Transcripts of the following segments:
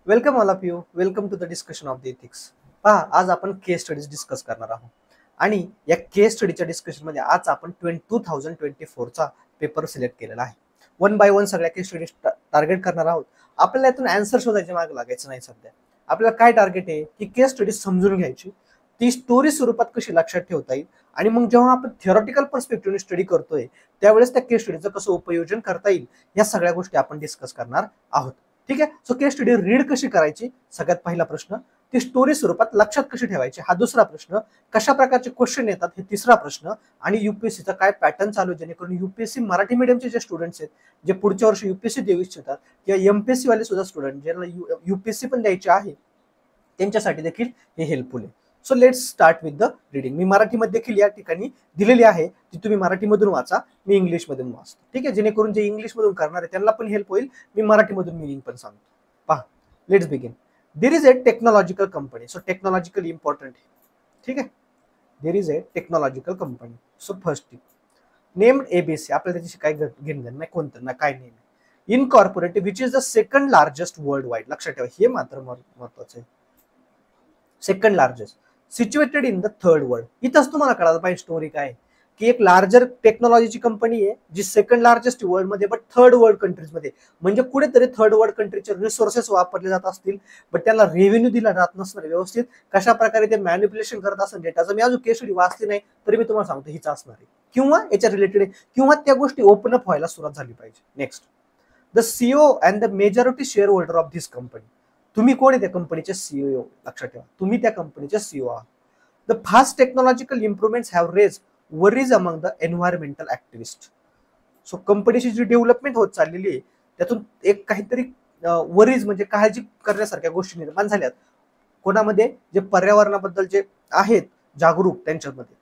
Welcome all of you. Welcome to the discussion of the ethics. पहा, आज आपण केस studies discuss करणार आहोत आणि या केस स्टडीच्या डिस्कशनमध्ये आज आपण 2024चा पेपर सिलेक्ट केलेला आहे. वन बाय वन सगळ्या केस स्टडीज टार्गेट करणार आहोत. आपल्याला यातून आन्सर शोधायचे मागे लागायचं नाही. सध्या आपल्याला काय टार्गेट आहे की केस स्टडीज समजून घ्यायची, ती स्टोरी स्वरूपात कशी लक्षात ठेवता येईल आणि मग जेव्हा आपण थिअरॉटिकल पर्स्पेक्टिव्हने स्टडी करतोय त्यावेळेस त्या केस स्टडीचं कसं उपयोजन करता येईल या सगळ्या गोष्टी आपण डिस्कस करणार आहोत. ठीक आहे. सो केस स्टडी रीड कशी करायची, सगळ्यात पहिला प्रश्न. ती स्टोरी स्वरूपात लक्षात कशी ठेवायची, हा दुसरा प्रश्न. कशा प्रकारचे क्वेश्चन येतात, हे तिसरा प्रश्न. आणि युपीएससीचा काय पॅटर्न चालू आहे, जेणेकरून युपीएससी मराठी मीडियमचे जे स्टुडंट्स आहेत, जे पुढच्या वर्षी युपीएससी देऊ इच्छितात किंवा एमपीएससी वाले सुद्धा स्टुडंट ज्यांना युपीएससी पण द्यायचे आहे, त्यांच्यासाठी देखील हे हेल्पफुल आहे. So let's start with the reading. मी मराठीमध्ये देखील या ठिकाणी दिलेली आहे, ती तुम्ही मराठीमधून वाचा, मी इंग्लिशमधून वाचतो. ठीक आहे, जेणेकरून जे इंग्लिशमधून करणार आहे त्यांना पण हेल्प होईल. मी मराठीमधून मिनिंग पण सांगतो. पहा, let's begin. There is a technological company. So technological important आहे. ठीक आहे, there is a technological company. So first thing, named ABC. आपल्याला त्याची काय घेणं नाही, कोणतं ना काय name. Incorporated which is the second largest world wide. लक्षात ठेवा, हे मात्र महत्वाचं आहे. Second largest, situated in the third world. इथंच तुम्हाला कळायला पाहिजे स्टोरी काय, की एक लार्जर टेक्नॉलॉजीची कंपनी आहे जी सेकंड लार्जेस्ट वर्ल्ड मध्ये, बट थर्ड वर्ल्ड कंट्रीज मध्ये. म्हणजे कुठेतरी थर्ड वर्ल्ड कंट्रीचे रिसोर्सेस वापरले जात असतील, बट त्याला रेव्हेन्यू दिला जात नसणार व्यवस्थित. कशा प्रकारे ते मॅन्युप्युलेशन करत असेल डेटाचं, मी अजून केस स्टडी वाचली नाही तरी मी तुम्हाला सांगतो हीच असणार आहे, किंवा याच्या रिलेटेड आहे, किंवा त्या गोष्टी ओपन अप व्हायला सुरुवात झाली पाहिजे. Next, the CEO and the majority share holder of this company. तुम्ही कोण आहे त्या कंपनीचे सीईओ. लक्षात ठेवा, तुम्ही त्या कंपनीचे सीईओ आहात. The fast technological improvements have raise worries among the environmental activist. So कंपनीची जी डेव्हलपमेंट होत चाललेली आहे त्यातून एक काहीतरी वरीज म्हणजे काळजी करण्यासारख्या गोष्टी निर्माण झाल्यात. कोणामध्ये, जे पर्यावरणाबद्दल जे आहेत जागरूक त्यांच्यामध्ये.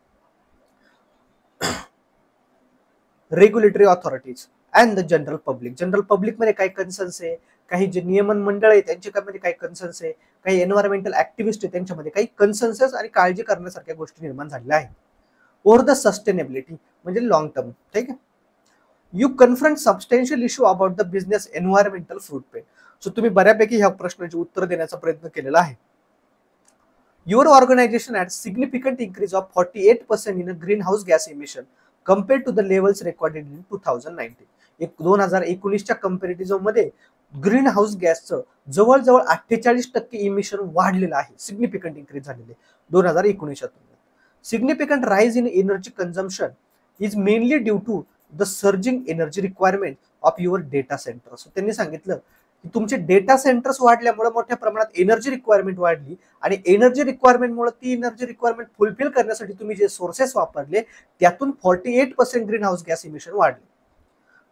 Regulatory authorities and the general public. General public मध्ये काही कन्सर्न्स आहे, काही जे नियमन मंडळ आहे त्यांच्यामध्ये काही कन्सर्न्स आहे, काही एन्व्हायरमेंटल ऍक्टिव्हिस्ट आहे त्यांच्यामध्ये काही कन्सर्न्सेस आणि काळजी करण्यासारख्या गोष्टी निर्माण झालेल्या आहेत. ओर द सस्टेनेबिलिटी म्हणजे लॉंग टर्म. ठीक आहे. You confront substantial issue about the business environmental footprint. So तुम्ही बऱ्यापैकी ह्या प्रश्नाचे उत्तर देण्याचा प्रयत्न केलेला आहे. Your organisation had significant increase of 48% in green house gas emission compare to the levels recorded in 2019. 2019च्या कंपॅरिटिव्ह मध्ये ग्रीन हाऊस गॅसचं जवळजवळ 48% इमिशन वाढलेलं आहे. सिग्निफिकंट इन्क्रीज झालेले 2019च्या तुलनेत. Significant rise in energy consumption is mainly due to the surging energy requirement of your data centers. त्यांनी सांगितलं की तुमचे डेटा सेंटर्स वाढल्यामुळे मोठ्या प्रमाणात एनर्जी रिक्वायरमेंट वाढली आणि एनर्जी रिक्वायरमेंटमुळे ती एनर्जी रिक्वायरमेंट फुलफिल करण्यासाठी तुम्ही जे सोर्सेस वापरले त्यातून 48% ग्रीन हाऊस गॅस इमिशन वाढले.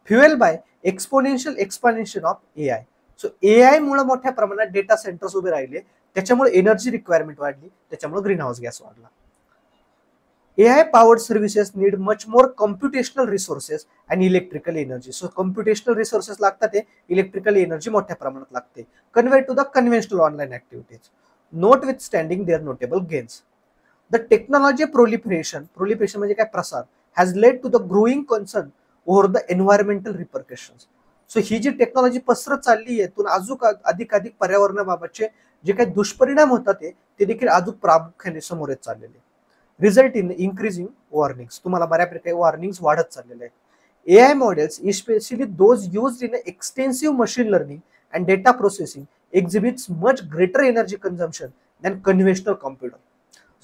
Fuel by exponential expansion of AI. So AI मुळे मोठ्या प्रमाणात डेटा सेंटर्स उभे राहिले, त्याच्यामुळे एनर्जी रिक्वायरमेंट वाढली, त्याच्यामुळे ग्रीन हाऊस गॅस वाढला. AI powered services need much more computational resources and electrical energy. So computational resources लागतात, electrical energy मोठ्या प्रमाणात लागते compared to the conventional online activities, notwithstanding their notable gains. The technology proliferation म्हणजे काय, प्रसार, has led to the growing concern over the environmental repercussions. So ही जी technology पसरत चालली आहे त्यातून अधिक पर्यावरणाबाबतचे जे काही दुष्परिणाम होतात ते देखील अजून प्रामुख्याने समोर येत चाललेले. Result in increasing warnings. तुम्हाला बऱ्यापैकी वॉर्निंग्स वाढत चाललेले आहेत. AI models especially those used in extensive machine learning and data processing exhibits much greater energy consumption than conventional computer.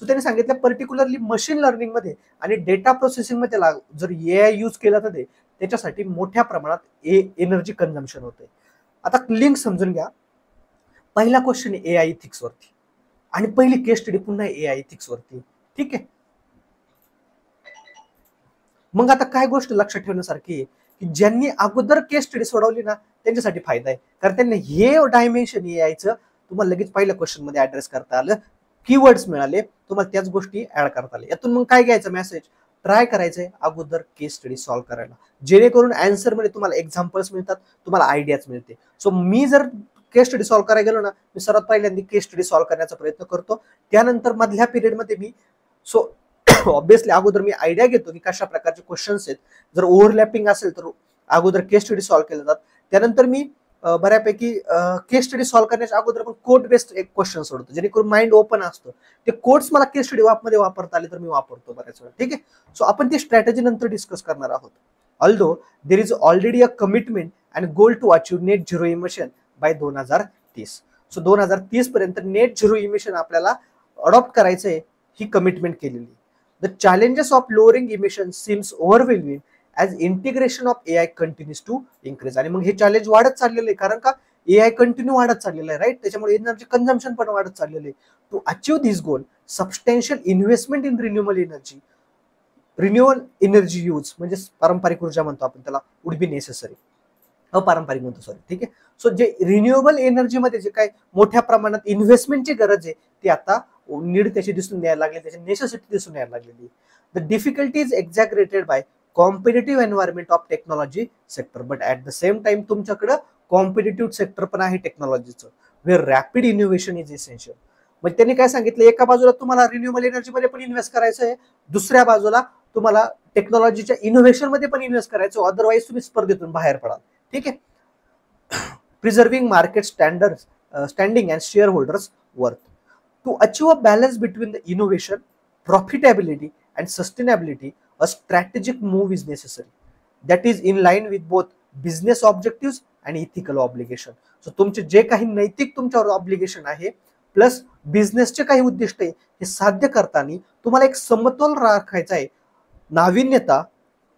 So त्यांनी सांगितलं पर्टिक्युलरली मशीन लर्निंग मध्ये आणि डेटा प्रोसेसिंग मध्ये जर एआय यूज केला तर त्याच्यासाठी मोठ्या प्रमाणात एनर्जी कन्झम्पशन होते. आता लिंक समजून घ्या. पहिला क्वेश्चन एआय इथिक्स वरती आणि पहिली केस स्टडी पुन्हा एआय इथिक्स वरती. ठीक आहे. मग आता काय गोष्ट लक्षात ठेवण्यासारखी आहे की ज्यांनी अगोदर केस स्टडी सोडवली ना त्यांच्यासाठी फायदा आहे, कारण त्यांनी हे डायमेन्शन यायचं तुम्हाला लगेच पहिल्या क्वेश्चन मध्ये ऍड्रेस करता आलं, कीवर्ड्स मिळाले, तुम्हाला त्याच गोष्टी ऍड करता आल्या. यातून मग काय घ्यायचं मेसेज, ट्राय करायचंय अगोदर केस स्टडी सॉल्व्ह करायला, जेणेकरून आन्सर मध्ये तुम्हाला एक्झाम्पल्स मिळतात, तुम्हाला आयडियाज मिळते. सो मी जर केस स्टडी सॉल्व्ह करायला गेलो ना, मी सर्वात पहिल्यांदा केस स्टडी सॉल्व्ह करण्याचा प्रयत्न करतो. त्यानंतर मधल्या पिरियडमध्ये मी ऑब्विसली अगोदर मी आयडिया घेतो की कशा प्रकारचे क्वेश्चन्स आहेत. जर ओव्हरलॅपिंग असेल तर अगोदर केस स्टडी सॉल्व्ह केले जातात. त्यानंतर मी बऱ्यापैकी केस स्टडी सॉल्व्ह करण्याच्या अगोदर आपण कोड बेस्ड एक क्वेश्चन सोडतो, जेणेकरून माइंड ओपन असतं. ते कोड्स मला केस स्टडी मध्ये वापरता आले तर मी वापरतो बऱ्याच वेळा. ठीक आहे, सो आपण ती स्ट्रॅटेजी नंतर डिस्कस करणार आहोत. Although there is already a commitment and goal to achieve net zero emission by 2030. So 2030 पर्यंत नेट झिरो इमिशन आपल्याला अडॉप्ट करायचंय, ही कमिटमेंट केलेली. The challenges of lowering emission seems overwhelming as integration of AI continues to increase. आणि मग हे challenge वाढत चाललेलं आहे, कारण का एआय कंटिन्यू वाढत चाललेलं आहे, राईट. त्याच्यामुळे एनर्जी कन्झम्पशन पण वाढत चाललेलं आहे. To achieve this goal substantial investment in renewable energy use, म्हणजे पारंपरिक ऊर्जा म्हणतो आपण त्याला, वुड बी नेसेसरी. अपारंपरिक म्हणतो, सॉरी. ठीक आहे, सो जे रिन्युएबल एनर्जीमध्ये जे काय मोठ्या प्रमाणात इन्व्हेस्टमेंटची गरज आहे ती आता नीड त्याची दिसून यायला लागली, त्याची नेसेसिटी दिसून यायला लागलेली. The difficulty is exaggerated by competitive environment of technology sector, but at the same time तुमच्याकडे कॉम्पिटेटिव्ह सेक्टर पण आहे टेक्नॉलॉजीचं, where rapid innovation is essential. म्हणजे त्यांनी काय सांगितलं, एका बाजूला तुम्हाला रिन्युएबल एनर्जीमध्ये पण इन्व्हेस्ट करायचं आहे, दुसऱ्या बाजूला तुम्हाला टेक्नॉलॉजीच्या इनोव्हेशन मध्ये पण इन्व्हेस्ट करायचं, अदरवाईज तुम्ही स्पर्धेतून बाहेर पडाल. ठीक आहे, preserving market standing and shareholders worth. To achieve a balance between the innovation, profitability and sustainability, a strategic move is necessary that is in line with both business objectives and ethical obligation. So तुमचे जे काही नैतिक तुमच्यावर obligation आहे plus बिझनेसचे काही उद्दिष्ट आहे, हे साध्य करताना तुम्हाला एक समतोल राखायचा आहे. नाविन्यता,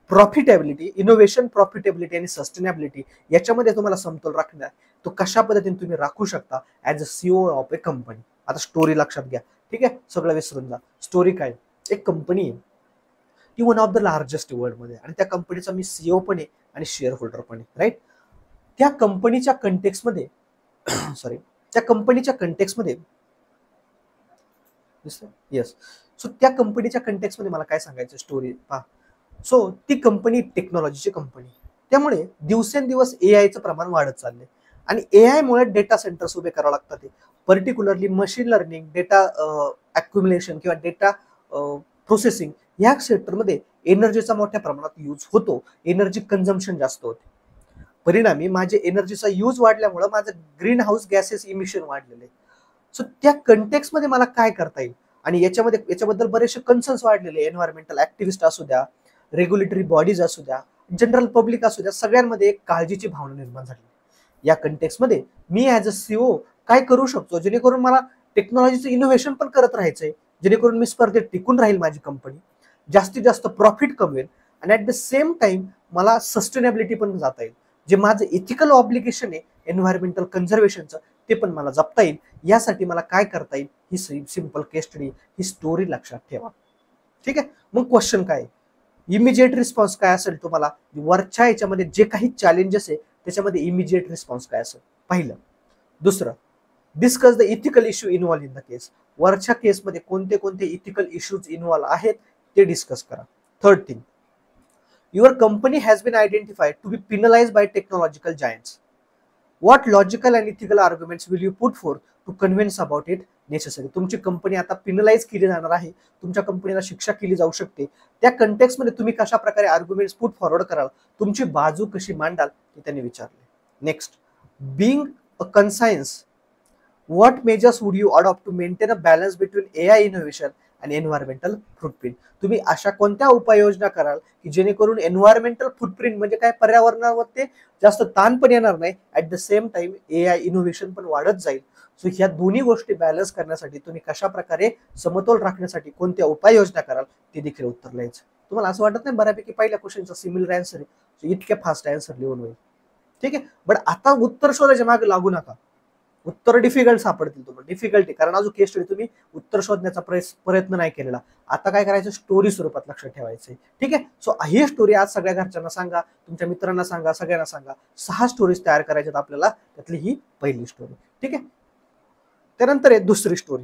प्रॉफिटेबिलिटी, इनोव्हेशन, प्रॉफिटेबिलिटी आणि सस्टेनेबिलिटी याच्यामध्ये तुम्हाला समतोल राखणार. तो कशा पद्धतीने तुम्ही राखू शकता as a CO of A company. आता स्टोरी लक्षात घ्या. ठीक आहे, सगळं विसरून जा. स्टोरी काय, एक कंपनी आहे, ती one of the largest world मध्ये, आणि त्या कंपनीचा मी सीओ पण आहे आणि शेअर होल्डर पण आहे, राईट. त्या कंपनीच्या कंटेक्समध्ये सॉरी त्या कंपनीच्या कंटेक्समध्ये येस, सो त्या कंपनीच्या कंटेक्समध्ये मला काय सांगायचं स्टोरी पहा. सो ती कंपनी टेक्नॉलॉजीची कंपनी, त्यामुळे दिवसेंदिवस एआयचं प्रमाण वाढत चाललंय, आणि एआय मुळे डेटा सेंटर्स उभे करावे लागतात. Particularly machine learning, data accumulation किंवा डेटा प्रोसेसिंग या सेक्टरमध्ये एनर्जीचा मोठ्या प्रमाणात यूज होतो, एनर्जी कन्झम्पशन जास्त होते. परिणामी माझे एनर्जीचा यूज वाढल्यामुळे माझं ग्रीन हाऊस गॅसेस इमिशन वाढलेले. सो त्या कंटेक्समध्ये मला काय करता येईल, आणि याच्याबद्दल बरेचसे कन्सर्न्स वाढलेले. एन्व्हायरमेंटल ऍक्टिव्हिस्ट असू द्या, रेग्युलेटरी बॉडीज असू द्या, जनरल पब्लिक असू द्या, सगळ्यांमध्ये एक काळजीची भावना निर्माण झाली. या कंटेक्समध्ये मी ऍज अ सीओ काय करू शकतो, जेणेकरून मला टेक्नॉलॉजीचं इनोव्हेशन पण करत राहायचंय, जेणेकरून मी स्पर्धेत टिकून राहील, माझी कंपनी जास्तीत जास्त प्रॉफिट कमवेल, आणि ऍट द सेम टाइम मला सस्टेनेबिलिटी पण जाता येईल. जे माझं इथिकल ऑब्लिगेशन आहे एन्व्हायरमेंटल कन्झर्वेशनचं, ते पण मला जपता येईल. यासाठी मला काय करता येईल, ही सिंपल केस स्टडी, ही स्टोरी लक्षात ठेवा. ठीक आहे, मग क्वेश्चन काय, इमिजिएट रिस्पॉन्स काय असेल तुम्हाला, वरच्या याच्यामध्ये जे काही चॅलेंजेस आहे त्याच्यामध्ये इमिजिएट रिस्पॉन्स काय असेल, पहिलं. दुसरं, discuss the ethical issue involve in the case, वरच्या केसमध्ये कोणते कोणते इथिकल इश्यूज इन्व्हॉल्व आहेत ते डिस्कस करा. Third thing, your company has been identified to be penalised by technological giants. What logical and ethical arguments will you put for to convince about it necessary. तुमची कंपनी आता penalise केली जाणार आहे, तुमच्या कंपनीला शिक्षा केली जाऊ शकते. त्या कंटेक्समध्ये तुम्ही कशा प्रकारे आर्ग्युमेंट्स पुट फॉरवर्ड कराल, तुमची बाजू कशी मांडाल, ते त्यांनी विचारले. Next, being a conscience, what measures would you adopt to maintain a balance between AI innovation and environmental footprint. तुम्ही अशा कोणत्या उपाययोजना कराल की जेणेकरून एन्व्हायरमेंटल फुटप्रिंट म्हणजे काय, पर्यावरणावर ते जास्त ताण पण येणार नाही, at the same time AI innovation पण वाढत जाईल. सो ह्या दोन्ही गोष्टी बॅलन्स करण्यासाठी तुम्ही कशा प्रकारे समतोल राखण्यासाठी कोणत्या उपाययोजना कराल, ते देखील उत्तर लिहायचं. तुम्हाला असं वाटत नाही बऱ्यापैकी पहिल्या क्वेश्चनचा सिमिलर आन्सर आहे, इतक्या फास्ट आन्सर लिहून होईल. ठीक आहे, बट आता उत्तर शोधायच्या मागे लागू नका. उत्तर डिफिकल्ट सापडतील तुम्हाला, डिफिकल्टी, कारण अजून केस स्टडी तुम्ही उत्तर शोधण्याचा प्रयत्न नाही केलेला. आता काय करायचं, स्टोरी स्वरूपात लक्षात ठेवायचं. ठीक आहे, सो ही स्टोरी आज सगळ्या घरच्यांना सांगा, तुमच्या मित्रांना सांगा, सगळ्यांना सांगा. 6 स्टोरीज तयार करायच्यात आपल्याला, त्यातली ही पहिली स्टोरी. ठीक आहे, त्यानंतर आहे दुसरी स्टोरी.